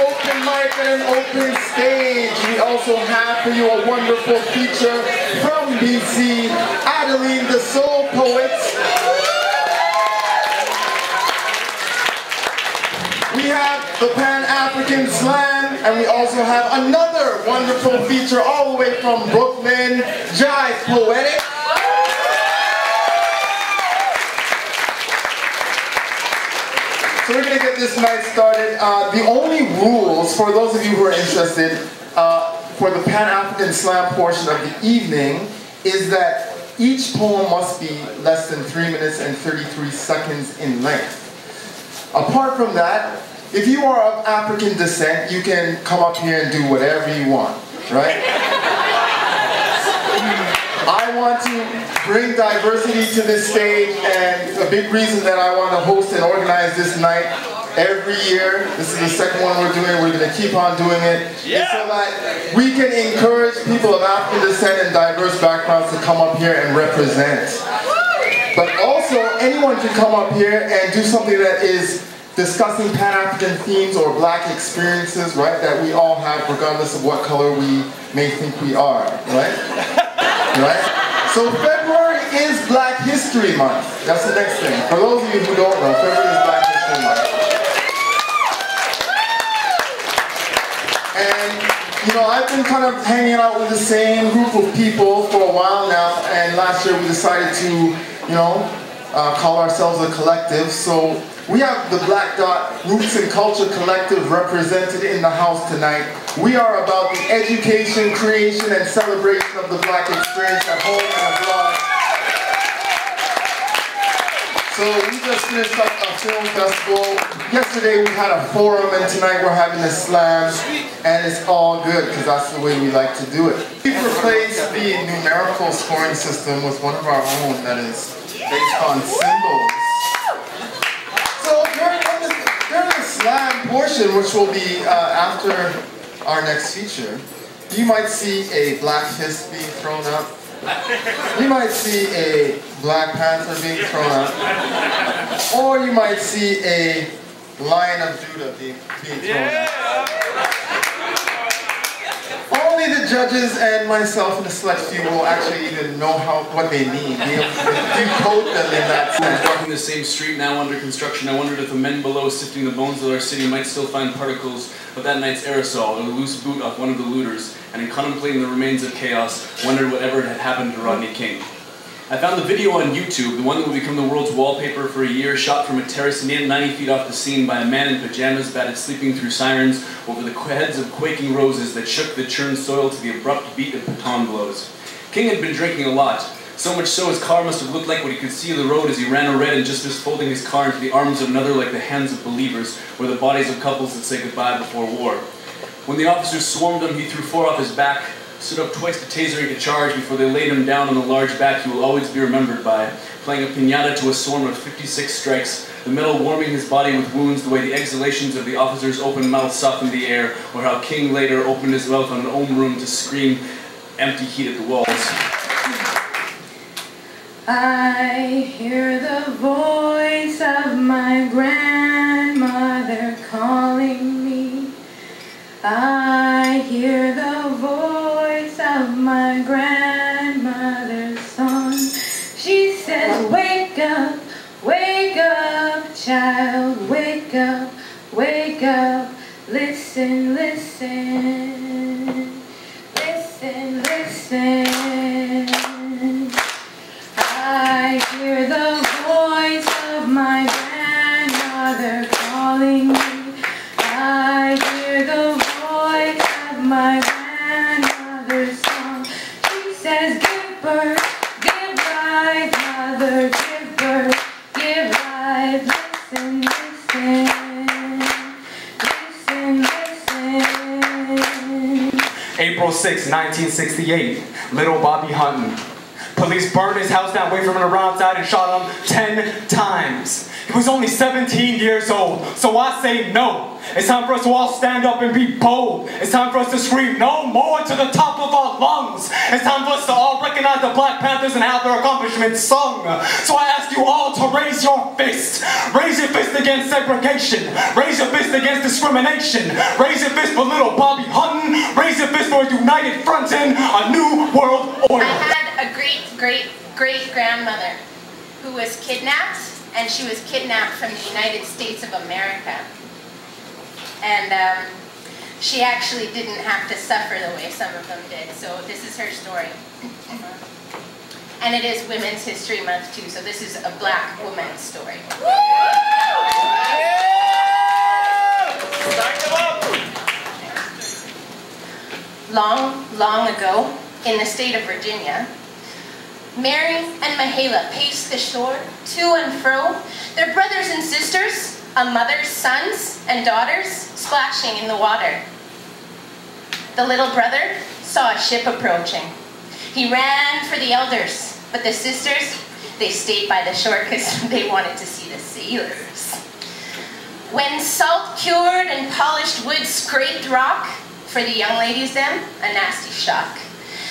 open mic and an open stage, we also have for you a wonderful feature from BC, Adeline the Soul Poet. We have the Pan-African Slam, and we also have another wonderful feature all the way from Brooklyn, Jive Poetic. So we're going to get this night started. The only rules, for those of you who are interested, for the Pan-African Slam portion of the evening, is that each poem must be less than 3 minutes and 33 seconds in length. Apart from that, if you are of African descent, you can come up here and do whatever you want, right? I want to bring diversity to this stage, and a big reason that I want to host and organize this night every year, this is the second one we're doing, we're going to keep on doing it, is so that we can encourage people of African descent and diverse backgrounds to come up here and represent. But also, anyone can come up here and do something that is discussing Pan-African themes or black experiences, right, that we all have regardless of what color we may think we are, right? Right? So February is Black History Month. That's the next thing. For those of you who don't know, February is Black History Month. And, you know, I've been kind of hanging out with the same group of people for a while now, and last year we decided to, you know, call ourselves a collective. So we have the Black Dot Roots and Culture Collective represented in the house tonight. We are about the education, creation, and celebration of the black experience at home and abroad. So we just finished up a film festival. Yesterday we had a forum, and tonight we're having a slam. And it's all good, because that's the way we like to do it. We've replaced the numerical scoring system with one of our own that is based on symbols. So during the slam portion, which will be after our next feature, you might see a black fist being thrown up. You might see a Black Panther being thrown up. Or you might see a Lion of Judah being thrown up. Only the judges and myself and a select few will actually even know what they mean. We decode them in that sense. Walking the same street now under construction, I wondered if the men below sifting the bones of our city might still find particles of that night's aerosol or the loose boot off one of the looters, and in contemplating the remains of chaos, wondered whatever had happened to Rodney King. I found the video on YouTube, the one that will become the world's wallpaper for a year, shot from a terrace 90 feet off the scene by a man in pajamas batted sleeping through sirens over the heads of quaking roses that shook the churned soil to the abrupt beat of baton blows. King had been drinking a lot, so much so his car must have looked like what he could see of the road as he ran a red and just missed folding his car into the arms of another like the hands of believers, or the bodies of couples that say goodbye before war. When the officers swarmed him, he threw 4 off his back, stood up twice to taser he could charge before they laid him down on the large back he will always be remembered by, playing a piñata to a swarm of 56 strikes, the metal warming his body with wounds the way the exhalations of the officers' open mouths softened the air, or how King later opened his mouth on an ohm room to scream empty heat at the walls. I hear the voice of my grandmother calling me. I hear the voice of my grandmother's song. She says, wake up, child, wake up, listen, listen, listen, listen. I hear the voice of my grandmother calling me. I hear the voice of my grandmother's song. She says, give birth, give life, mother, give birth, give life. Listen, listen, listen, listen. April 6, 1968, little Bobby Hutton. Police burned his house down away from an around side and shot him 10 times. He was only 17 years old, so I say no. It's time for us to all stand up and be bold. It's time for us to scream no more to the top of our lungs. It's time for us to all recognize the Black Panthers and have their accomplishments sung. So I ask you all to raise your fist. Raise your fist against segregation. Raise your fist against discrimination. Raise your fist for little Bobby Hutton. Raise your fist for a united front in a new world order. I had a great-great-great-grandmother who was kidnapped, and she was kidnapped from the United States of America. And she actually didn't have to suffer the way some of them did. So this is her story. And it is Women's History Month too, so this is a Black woman's story. Long, long ago, in the state of Virginia, Mary and Mahala paced the shore to and fro, their brothers and sisters, a mother's sons and daughters splashing in the water. The little brother saw a ship approaching. He ran for the elders, but the sisters, they stayed by the shore because they wanted to see the sailors. When salt cured and polished wood scraped rock, for the young ladies them, a nasty shock.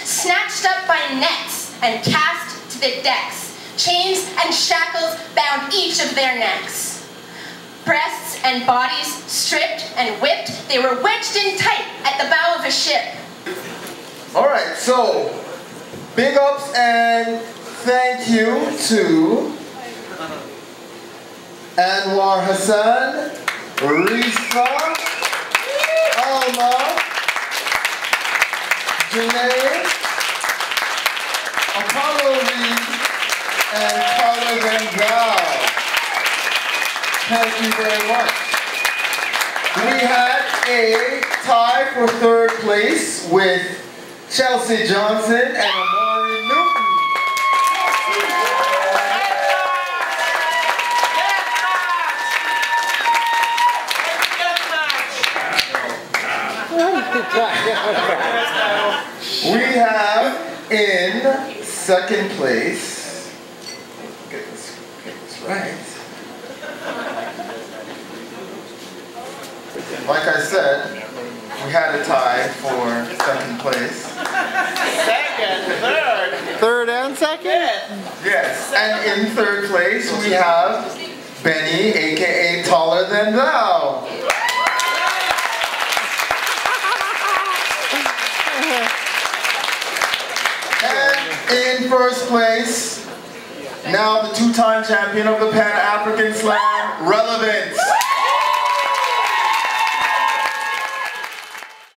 Snatched up by nets and cast to the decks, chains and shackles bound each of their necks. Breasts and bodies stripped and whipped, they were wedged in tight at the bow of a ship. Alright, so big ups and thank you to Anwar Hassan, Risa, Alma, Janae, Apollo Reed, and Carla Van. Thank you very much. We had a tie for third place with Chelsea Johnson and Amari Newton. We have in second place, get this right. Like I said, we had a tie for second place. Second, third. Third and second? Yes. And in third place we have Benny, aka Taller Than Thou. And in first place, now the two-time champion of the Pan-African Slam, Relevance.